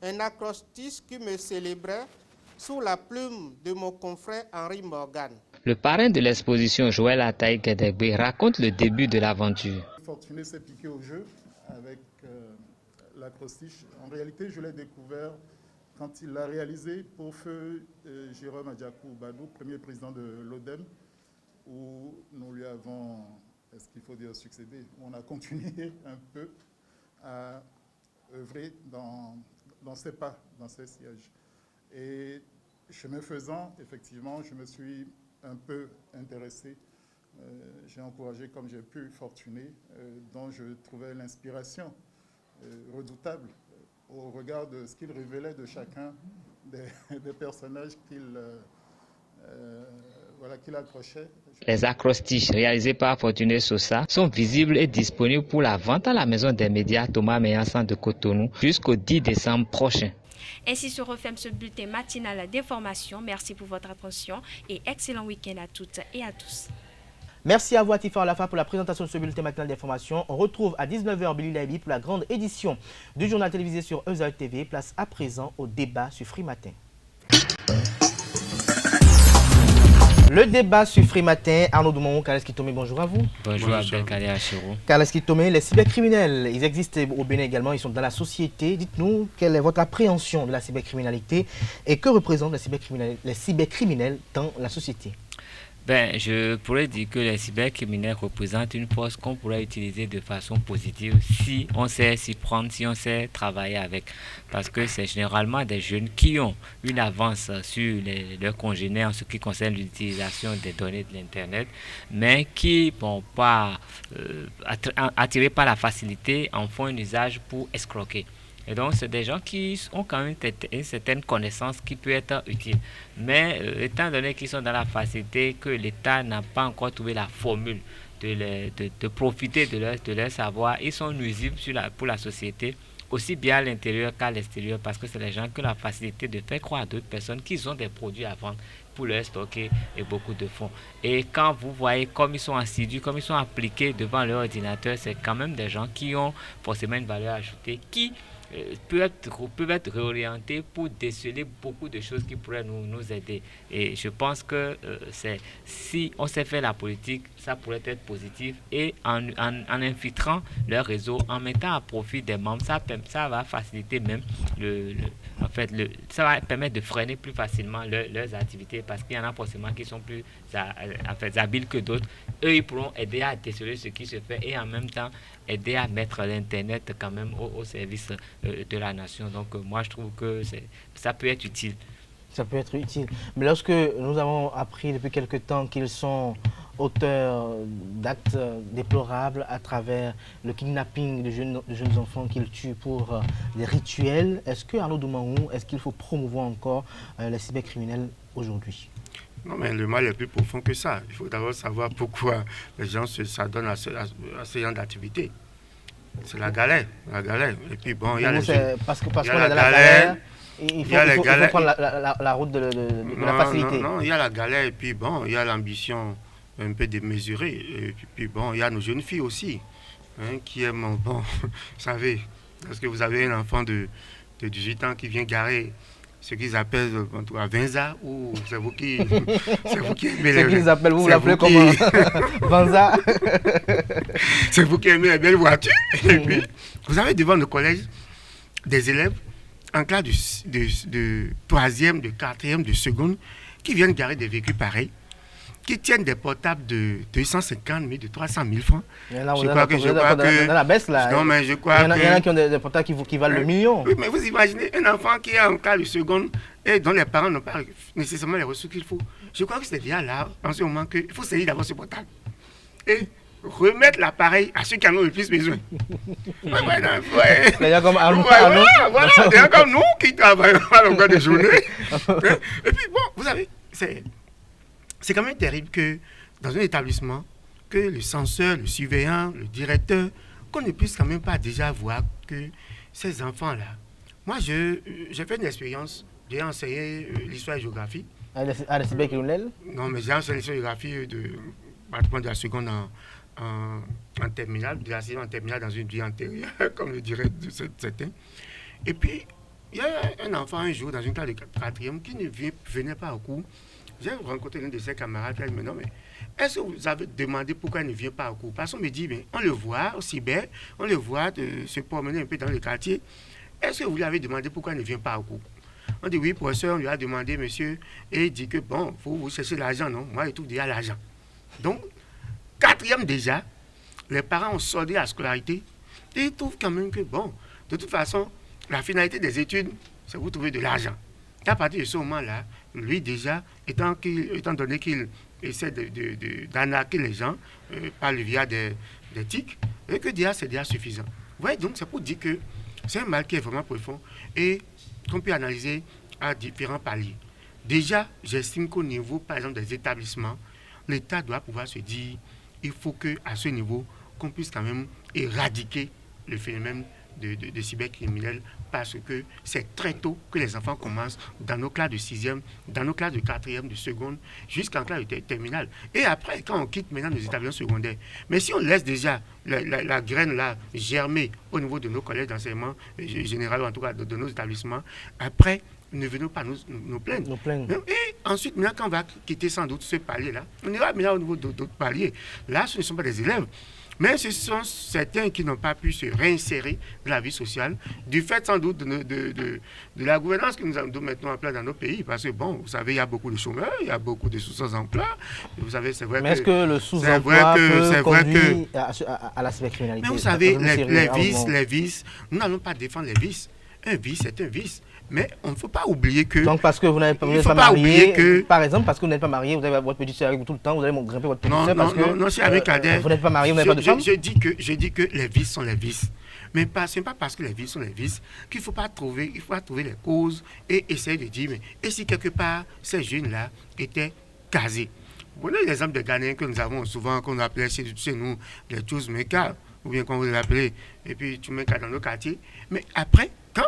un acrostiche qui me célébrait sous la plume de mon confrère Henri Morgan. Le parrain de l'exposition, Joël Ataï Kedegbe, raconte le début de l'aventure. Fortuné s'est piqué au jeu avec l'acrostiche. En réalité, je l'ai découvert quand il l'a réalisé pour feu Jérôme Adjakou Badou, premier président de l'ODEM. où nous lui avons, est-ce qu'il faut dire succédé, on a continué un peu à œuvrer dans ses pas, dans ses sièges. Et chemin faisant, effectivement, je me suis un peu intéressé. J'ai encouragé comme j'ai pu Fortuné, dont je trouvais l'inspiration redoutable au regard de ce qu'il révélait de chacun des personnages qu'il accrochait. Les acrostiches réalisés par Fortuné Sosa sont visibles et disponibles pour la vente à la maison des médias Thomas Meillassan de Cotonou jusqu'au 10 décembre prochain. Ainsi se referme ce bulletin matinal d'information. Merci pour votre attention et excellent week-end à toutes et à tous. Merci à vous, Atifa Alafa, pour la présentation de ce bulletin matinal d'information. On retrouve à 19h Billy Laibi pour la grande édition du journal télévisé sur Eusal TV. Place à présent au débat sur Free Matin. Le débat sur Free Matin, Arnaud Doumon, Carles Kitome, bonjour à vous. Bonjour Abdelkader Achirou. Carles Kitome, les cybercriminels, ils existent au Bénin également, ils sont dans la société. Dites-nous, quelle est votre appréhension de la cybercriminalité et que représentent les cybercriminels dans la société? Je pourrais dire que les cybercriminels représentent une force qu'on pourrait utiliser de façon positive si on sait s'y prendre, si on sait travailler avec. Parce que c'est généralement des jeunes qui ont une avance sur leurs congénères en ce qui concerne l'utilisation des données de l'Internet, mais qui, attirés par la facilité, en font un usage pour escroquer. Et donc, c'est des gens qui ont quand même une certaine connaissance qui peut être utile. Mais étant donné qu'ils sont dans la facilité, que l'État n'a pas encore trouvé la formule de profiter de leur savoir, ils sont nuisibles pour la société, aussi bien à l'intérieur qu'à l'extérieur, parce que c'est les gens qui ont la facilité de faire croire à d'autres personnes qu'ils ont des produits à vendre pour leur stocker et beaucoup de fonds. Et quand vous voyez comme ils sont assidus, comme ils sont appliqués devant leur ordinateur, c'est quand même des gens qui ont forcément une valeur ajoutée, qui peuvent être réorientés pour déceler beaucoup de choses qui pourraient nous aider. Et je pense que si on sait faire la politique, ça pourrait être positif. Et en infiltrant leur réseau, en mettant à profit des membres, ça va faciliter même ça va permettre de freiner plus facilement leurs activités, parce qu'il y en a forcément qui sont plus habiles que d'autres. Eux, ils pourront aider à déceler ce qui se fait et en même temps aider à mettre l'Internet quand même au service de la nation. Donc moi, je trouve que ça peut être utile. Ça peut être utile. Mais lorsque nous avons appris depuis quelque temps qu'ils sont auteurs d'actes déplorables à travers le kidnapping de jeunes enfants qu'ils tuent pour des rituels, est-ce que, Arnaud Doumahou, est-ce qu'il faut promouvoir encore les cybercriminels aujourd'hui? Non, mais le mal est plus profond que ça. Il faut d'abord savoir pourquoi les gens s'adonnent à ce genre d'activité. C'est la galère. Et puis bon, il y a parce qu'on est dans la galère. Il faut prendre la route de la facilité. Non, il y a la galère et puis bon, il y a l'ambition un peu démesurée. Et puis bon, il y a nos jeunes filles aussi qui aiment, bon, vous savez, parce que vous avez un enfant de 18 ans qui vient garer ce qu'ils appellent à Venza, ou c'est vous qui aimez ce qu'ils appellent, vous l'appelez comment? Venza. C'est vous qui aimez les belles voitures. Et puis, vous avez devant nos collèges des élèves en classe de 3e, de 4e, de seconde, qui viennent garer des véhicules pareils, qui tiennent des portables de 250 000, de 300 000 francs. Là, je crois que dans la baisse, là. Non, mais je crois il y en a qui ont des portables qui valent le million. Oui, mais vous imaginez un enfant qui est en classe de seconde et dont les parents n'ont pas nécessairement les ressources qu'il faut. Je crois que c'est déjà là, en ce moment, qu'il faut saisir d'abord ce portable. Et remettre l'appareil à ceux qui en ont le plus besoin. D'ailleurs, comme voilà, d'ailleurs, comme nous qui travaillons à longueur de journée. Et puis, bon, vous savez, c'est quand même terrible que dans un établissement, que le censeur, le surveillant, le directeur, qu'on ne puisse quand même pas déjà voir que ces enfants-là. Moi, j'ai fait une expérience, j'ai enseigné l'histoire et la géographie. À la cybercriminelle? Non, mais j'ai enseigné l'histoire et la géographie pratiquement de la seconde en terminale, de la seconde en terminale dans une vie antérieure, comme le dirait certains. Et puis, il y a un enfant un jour dans une classe de 4e qui ne venait pas au cours. J'ai rencontré l'un de ses camarades qui a dit, mais non, mais est-ce que vous avez demandé pourquoi il ne vient pas au cours? Parce qu'on me dit, mais on le voit au cyber, on le voit se promener un peu dans le quartier. Est-ce que vous lui avez demandé pourquoi il ne vient pas au cours? On dit, oui, professeur, on lui a demandé, monsieur, et il dit que, bon, il faut vous chercher l'argent, non? Moi, je trouve déjà l'argent. Donc, 4e déjà, les parents ont soldé la scolarité et ils trouvent quand même que, bon, de toute façon, la finalité des études, c'est vous trouver de l'argent. Et à partir de ce moment-là, lui déjà, étant donné qu'il essaie d'arnaquer les gens par le via des tics, et que déjà c'est déjà suffisant. Vous voyez, donc c'est pour dire que c'est un mal qui est vraiment profond et qu'on peut analyser à différents paliers. Déjà, j'estime qu'au niveau, par exemple, des établissements, l'État doit pouvoir se dire, il faut qu'à ce niveau, qu'on puisse quand même éradiquer le phénomène de cybercriminels, parce que c'est très tôt que les enfants commencent dans nos classes de 6e, dans nos classes de 4e, de seconde, jusqu'en classe de terminale. Et après, quand on quitte maintenant nos établissements secondaires, mais si on laisse déjà la graine là germer au niveau de nos collèges d'enseignement général, ou en tout cas de nos établissements, après, ne venons pas nous plaindre. Et ensuite, maintenant, quand on va quitter sans doute ce palier-là, on ira maintenant au niveau d'autres paliers. Là, ce ne sont pas des élèves, mais ce sont certains qui n'ont pas pu se réinsérer dans la vie sociale, du fait sans doute de la gouvernance que nous avons maintenant en place dans nos pays. Parce que, bon, vous savez, il y a beaucoup de chômeurs, il y a beaucoup de sous-emploi. Vous savez, c'est vrai. Mais est-ce que le sous-emploi peut conduire à la cybercriminalité? Mais vous savez, les vices, nous n'allons pas défendre les vices. Un vice, c'est un vice. Mais on ne faut pas oublier que... Donc parce que vous n'êtes pas marié, par exemple, parce que vous n'êtes pas marié, vous avez votre petite soeur avec vous tout le temps, vous allez grimper votre petite soeur parce que... Non, c'est avec Kader. Vous n'êtes pas marié, vous n'avez pas de femme? Je dis que les vices sont les vices. Mais ce n'est pas parce que les vices sont les vices qu'il ne faut pas trouver les causes et essayer de dire, mais et si quelque part ces jeunes-là étaient casés? Vous voyez l'exemple des Ghanéens que nous avons souvent, qu'on appelait chez nous les Tchouzmeka, ou bien qu'on vous l'appelait, et puis Tchouzmeka dans nos quartiers. Mais après, quand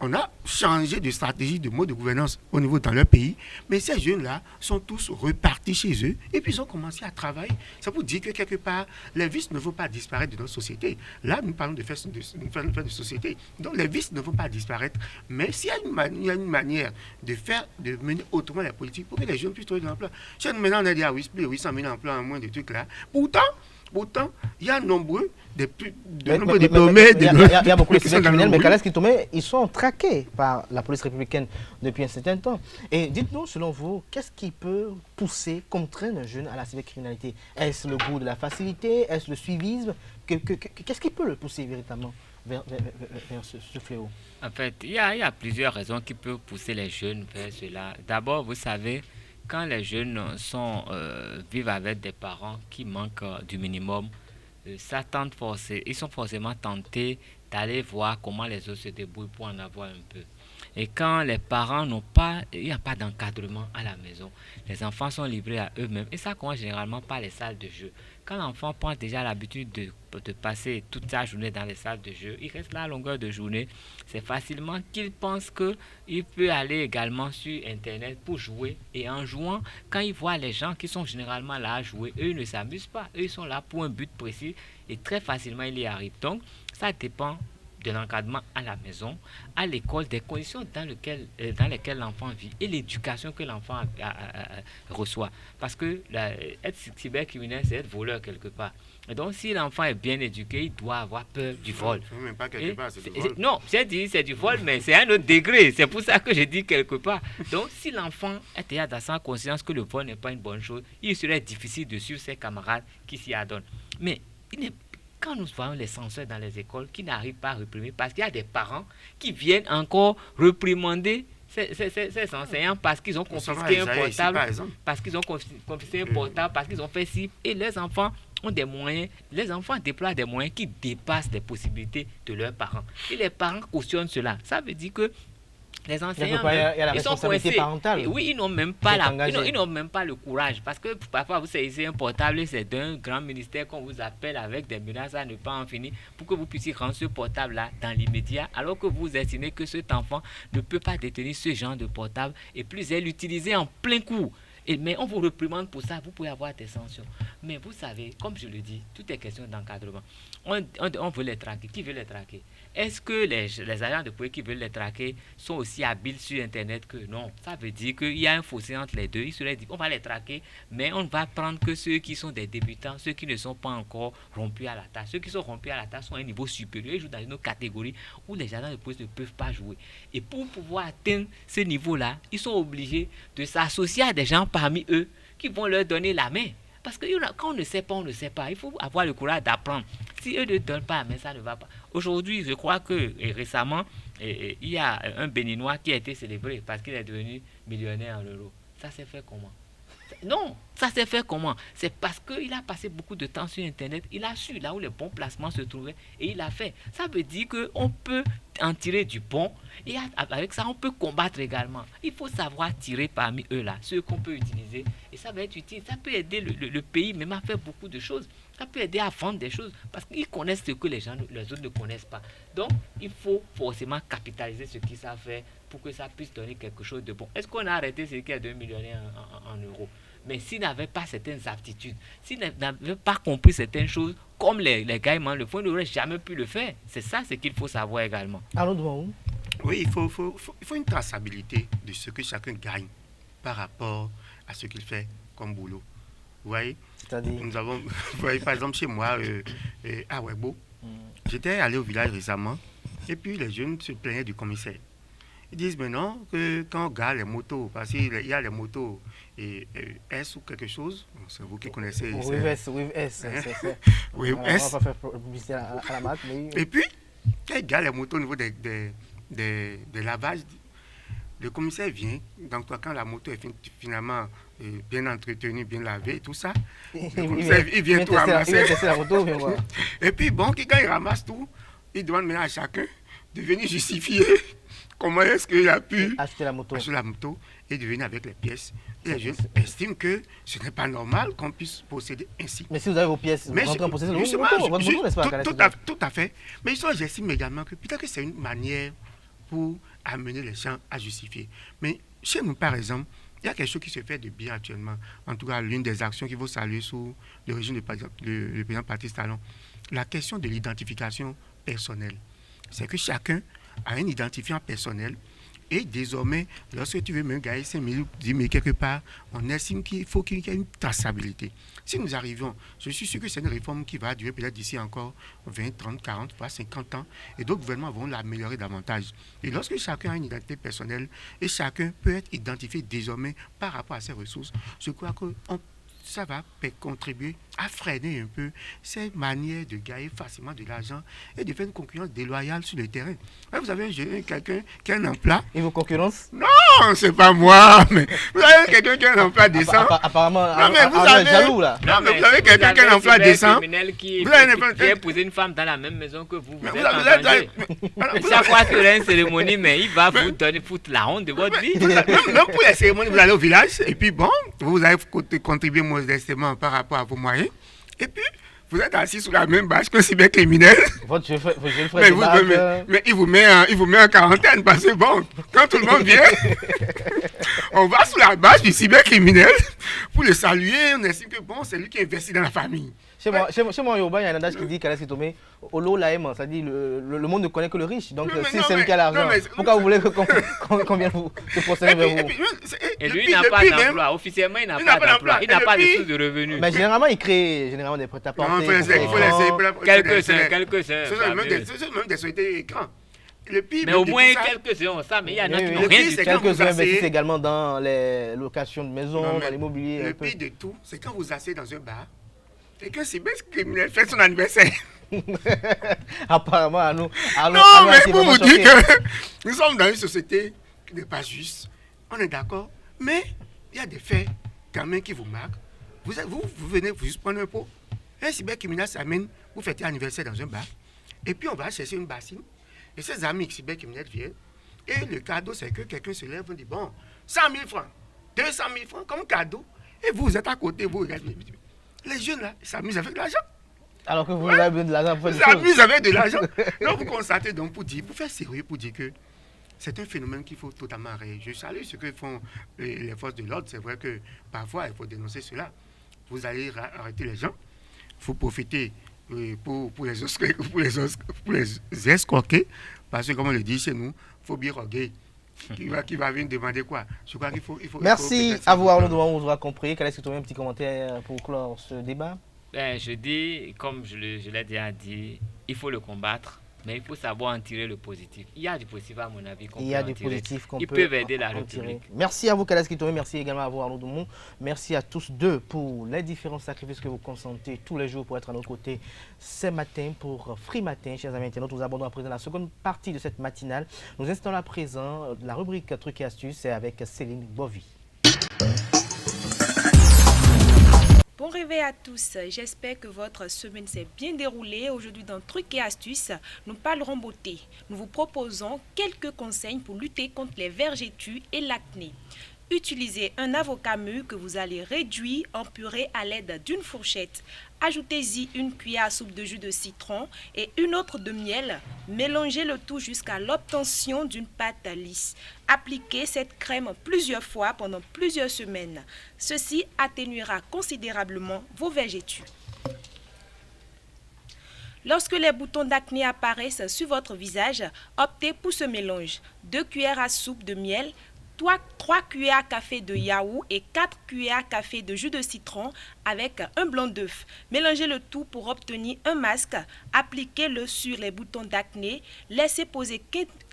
on a changé de stratégie, de mode de gouvernance au niveau dans leur pays, mais ces jeunes-là sont tous repartis chez eux et puis ils ont commencé à travailler. Ça vous dit que quelque part, les vices ne vont pas disparaître de notre société. Là, nous parlons de faire de société. Donc les vices ne vont pas disparaître. Mais s'il y a une manière de mener autrement la politique pour que les jeunes puissent trouver de l'emploi. Maintenant, on a dit à 800 000 emplois en moins de trucs là. Pourtant, il y a nombreux diplômés. Il y a beaucoup de cybercriminels, mais Kales Kitome, ils sont traqués par la police républicaine depuis un certain temps. Et dites-nous, selon vous, qu'est-ce qui peut pousser, contraindre un jeune à la cybercriminalité? Est-ce le goût de la facilité? Est-ce le suivisme? Qu'est-ce qui peut le pousser véritablement vers ce fléau? En fait, il y a plusieurs raisons qui peuvent pousser les jeunes vers cela. D'abord, vous savez, quand les jeunes vivent avec des parents qui manquent du minimum, ils sont forcément tentés d'aller voir comment les autres se débrouillent pour en avoir un peu. Et quand les parents il n'y a pas d'encadrement à la maison, les enfants sont livrés à eux-mêmes. Et ça commence généralement par les salles de jeu. Quand l'enfant prend déjà l'habitude de passer toute sa journée dans les salles de jeu, il reste là à longueur de journée. C'est facilement qu'il pense qu'il peut aller également sur Internet pour jouer. Et en jouant, quand il voit les gens qui sont généralement là à jouer, eux ne s'amusent pas. Eux, ils sont là pour un but précis et très facilement, il y arrive. Donc, ça dépend de l'encadrement à la maison, à l'école, des conditions dans lesquelles l'enfant vit et l'éducation que l'enfant reçoit. Parce que être cybercriminel, c'est être voleur quelque part. Et donc, si l'enfant est bien éduqué, il doit avoir peur du vol. Même pas quelque part, c'est du vol. Non, j'ai dit c'est du vol, mais c'est un autre degré. C'est pour ça que je dis quelque part. Donc, si l'enfant est déjà dans sa conscience que le vol n'est pas une bonne chose, il serait difficile de suivre ses camarades qui s'y adonnent. Mais quand nous voyons les censeurs dans les écoles qui n'arrivent pas à réprimer, parce qu'il y a des parents qui viennent encore réprimander ces enseignants parce qu'ils ont confisqué un portable, parce qu'ils ont fait ci, et les enfants ont des moyens, les enfants déploient des moyens qui dépassent les possibilités de leurs parents. Et les parents cautionnent cela. Ça veut dire que les enseignants, ils sont coincés. Oui, ils n'ont même pas le courage. Parce que parfois, vous saisissez un portable, c'est d'un grand ministère qu'on vous appelle avec des menaces à ne pas en finir pour que vous puissiez rendre ce portable-là dans l'immédiat, alors que vous estimez que cet enfant ne peut pas détenir ce genre de portable et plus l'utiliser en plein cours. Mais on vous réprimande pour ça, vous pouvez avoir des sanctions. Mais vous savez, comme je le dis, tout est question d'encadrement. On veut les traquer. Qui veut les traquer? Est-ce que les agents de police qui veulent les traquer sont aussi habiles sur Internet que non? Ça veut dire qu'il y a un fossé entre les deux. Ils se disent, on va les traquer, mais on ne va prendre que ceux qui sont des débutants, ceux qui ne sont pas encore rompus à la tâche. Ceux qui sont rompus à la tâche sont à un niveau supérieur. Ils jouent dans une autre catégorie où les agents de police ne peuvent pas jouer. Et pour pouvoir atteindre ce niveau-là, ils sont obligés de s'associer à des gens parmi eux qui vont leur donner la main. Parce que quand on ne sait pas, on ne sait pas. Il faut avoir le courage d'apprendre. Si eux ne donnent pas, mais ça ne va pas. Aujourd'hui, je crois que récemment, il y a un Béninois qui a été célébré parce qu'il est devenu millionnaire en euros. Ça s'est fait comment? Non, ça s'est fait comment? C'est parce qu'il a passé beaucoup de temps sur Internet. Il a su là où les bons placements se trouvaient et il a fait. Ça veut dire qu'on peut en tirer du bon et avec ça, on peut combattre également. Il faut savoir tirer parmi eux là, ceux qu'on peut utiliser. Et ça va être utile. Ça peut aider le pays même à faire beaucoup de choses. Ça peut aider à vendre des choses parce qu'ils connaissent ce que les autres ne connaissent pas. Donc, il faut forcément capitaliser ce qu'ils savent faire pour que ça puisse donner quelque chose de bon. Est-ce qu'on a arrêté ce qui est 2 millionnaires en euros? Mais s'ils n'avaient pas certaines aptitudes, s'ils n'avaient pas compris certaines choses, comme les gars, le fonds n'aurait jamais pu le faire. C'est ça ce qu'il faut savoir également. Oui, il faut une traçabilité de ce que chacun gagne par rapport à ce qu'il fait comme boulot. Vous voyez? C'est-à-dire? Nous avons, vous voyez, par exemple, chez moi, à Webo, j'étais allé au village récemment, et puis les jeunes se plaignaient du commissaire. Ils disent maintenant que quand on garde les motos, parce qu'il y a les motos S ou quelque chose, c'est vous qui connaissez. Oui, S. Oui, on S. va pas faire publicité à la marque. Mais... Et puis, quand ils gardent les motos au niveau des lavages, le commissaire vient. Donc, quand la moto est finalement bien entretenue, bien lavée et tout ça, il vient tout ramasser. Et puis, bon, quand il ramasse tout, il demande maintenant à chacun de venir justifier comment est-ce qu'il a pu acheter la moto et de venir avec les pièces. Et les jeunes estiment que ce n'est pas normal qu'on puisse posséder ainsi. Mais si vous avez vos pièces, vous rentrez en possession de votre moto, n'est-ce pas? Tout à fait. Mais j'estime également que peut-être que c'est une manière pour amener les gens à justifier. Mais chez nous, par exemple, il y a quelque chose qui se fait de bien actuellement. En tout cas, l'une des actions qu'il faut saluer sous le régime du président Patrice Talon, la question de l'identification personnelle. C'est que chacun a un identifiant personnel et désormais, lorsque tu veux me gagner 5 000 ou 10 000 quelque part, on estime qu'il faut qu'il y ait une traçabilité. Si nous arrivons, je suis sûr que c'est une réforme qui va durer peut-être d'ici encore 20, 30, 40, voire 50 ans et d'autres gouvernements vont l'améliorer davantage. Et lorsque chacun a une identité personnelle et chacun peut être identifié désormais par rapport à ses ressources, je crois que ça va contribuer à freiner un peu cette manière de gagner facilement de l'argent et de faire une concurrence déloyale sur le terrain. Vous avez quelqu'un qui a un emploi. Et vos concurrences? Non, c'est pas moi, mais vous avez quelqu'un qui a un emploi décent. Apparemment, non, mais vous avez jaloux là. Non, mais vous avez quelqu'un qui a un emploi décent. Qui a épousé une femme dans la même maison que vous. Vous êtes en danger. Chaque fois qu'il y a une cérémonie, mais il va vous donner foutre la honte de votre vie. Même pour les cérémonies, vous allez au village et puis bon, vous allez contribuer modestement par rapport à vos moyens. Et puis, vous êtes assis sous la même bâche que cybercriminel. Mais il vous met en quarantaine parce que bon, quand tout le monde vient, on va sous la bâche du cybercriminel pour le saluer. On estime que bon, c'est lui qui investit dans la famille. Chez moi, il y a un adage qui dit qu'Alès Tomé, Olo Laem, ça dit le monde ne connaît que le riche. Donc, si c'est lui qui a l'argent, pourquoi vous voulez qu'on vienne vous procéder vers vous? Et lui, il n'a pas d'emploi. Officiellement, il n'a pas d'emploi. Il n'a pas de source de revenus. Mais généralement, il crée des prêt-à-porter. Il faut laisser. Quelques-uns. C'est même des sociétés grandes. Mais au moins quelques-uns ont ça, mais il y en a qui n'ont rien du tout. Quelques-uns investissent également dans les locations de maisons, dans l'immobilier. Le pire de tout, c'est quand vous asseyez dans un bar et que cybercriminel fait son anniversaire. Apparemment, à nous. Non, mais pour vous dire que nous sommes dans une société qui n'est pas juste. On est d'accord, mais il y a des faits quand même qui vous marquent. Vous venez vous juste prendre un pot. Un cybercriminel s'amène, vous fêtez l'anniversaire dans un bar, et puis on va chercher une bassine, et ses amis cybercriminels viennent, et le cadeau, c'est que quelqu'un se lève et dit, bon, 100 000 francs, 200 000 francs comme cadeau, et vous êtes à côté, vous regardez. Les jeunes là, ils s'amusent avec de l'argent. Alors que vous avez besoin de l'argent pour faire des choses. Ils s'amusent avec de l'argent. Donc vous constatez, donc pour faire sérieux, pour dire que c'est un phénomène qu'il faut totalement arrêter. Je salue ce que font les forces de l'ordre. C'est vrai que parfois, il faut dénoncer cela. Vous allez arrêter les gens. Il faut profiter pour les escroquer. Parce que, comme on le dit chez nous, il faut bien roguer. Qui va venir demander quoi? Je crois qu'il faut. Merci à vous, Arnaud Douan, on vous aura compris. Quel est-ce que tu as un petit commentaire pour clore ce débat? Je dis, comme je l'ai déjà dit, il faut le combattre. mais il faut savoir en tirer le positif. Il y a du positif à mon avis qu'on peut en tirer. Il y a du positif qu'on peut Ils peuvent aider la en tirer. République. Merci à vous, Kalaski Tomé. Merci également à vous, Arnaud Doumou. Merci à tous deux pour les différents sacrifices que vous consentez tous les jours pour être à nos côtés ce matin pour Free Matin. Chers amis internautes, nous abordons à présent la seconde partie de cette matinale. Nous installons à présent la rubrique Trucs et astuces avec Céline Bovy. Bon réveil à tous, j'espère que votre semaine s'est bien déroulée. Aujourd'hui dans Trucs et astuces, nous parlerons beauté. Nous vous proposons quelques conseils pour lutter contre les vergetures et l'acné. Utilisez un avocat mûr que vous allez réduire en purée à l'aide d'une fourchette. Ajoutez-y une cuillère à soupe de jus de citron et une autre de miel. Mélangez le tout jusqu'à l'obtention d'une pâte lisse. Appliquez cette crème plusieurs fois pendant plusieurs semaines. Ceci atténuera considérablement vos vergetures. Lorsque les boutons d'acné apparaissent sur votre visage, optez pour ce mélange. 2 cuillères à soupe de miel, 3 cuillères à café de yaourt et 4 cuillères à café de jus de citron avec un blanc d'œuf. Mélangez le tout pour obtenir un masque. Appliquez-le sur les boutons d'acné. Laissez poser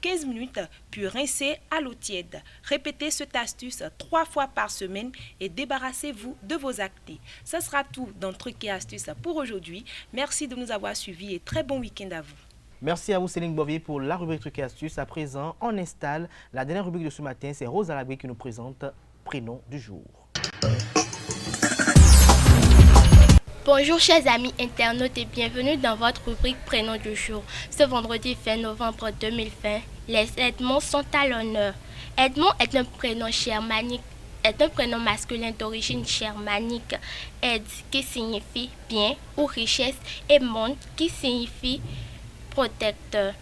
15 minutes puis rincez à l'eau tiède. Répétez cette astuce 3 fois par semaine et débarrassez-vous de vos acné. Ce sera tout dans Trucs et astuces pour aujourd'hui. Merci de nous avoir suivis et très bon week-end à vous. Merci à vous Céline Bovier pour la rubrique Trucs et astuces. À présent, on installe la dernière rubrique de ce matin. C'est Rose Alabri qui nous présente Prénom du jour. Bonjour chers amis internautes et bienvenue dans votre rubrique Prénom du jour. Ce vendredi 20 novembre 2020, les Edmonds sont à l'honneur. Edmond est un prénom germanique. Est un prénom masculin d'origine germanique. Ed qui signifie bien ou richesse et Mond qui signifie protecteur.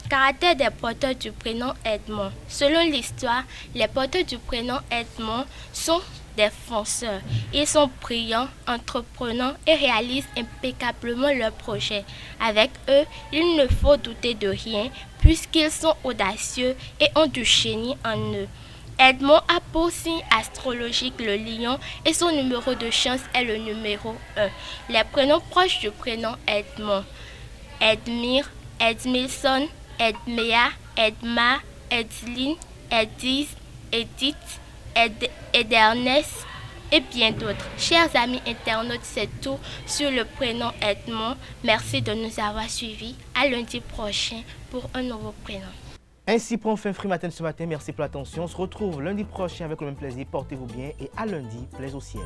Caractère des porteurs du prénom Edmond. Selon l'histoire, les porteurs du prénom Edmond sont des fonceurs. Ils sont brillants, entreprenants et réalisent impeccablement leurs projets. Avec eux, il ne faut douter de rien puisqu'ils sont audacieux et ont du génie en eux. Edmond a pour signe astrologique le lion et son numéro de chance est le numéro 1. Les prénoms proches du prénom Edmond: Edmire, Edmilson, Edmea, Edma, Edline, Edise, Edith, Edernest et bien d'autres. Chers amis internautes, c'est tout sur le prénom Edmond. Merci de nous avoir suivis. À lundi prochain pour un nouveau prénom. Ainsi prend fin Free Matin ce matin. Merci pour l'attention. On se retrouve lundi prochain avec le même plaisir. Portez-vous bien et à lundi, plaise au ciel.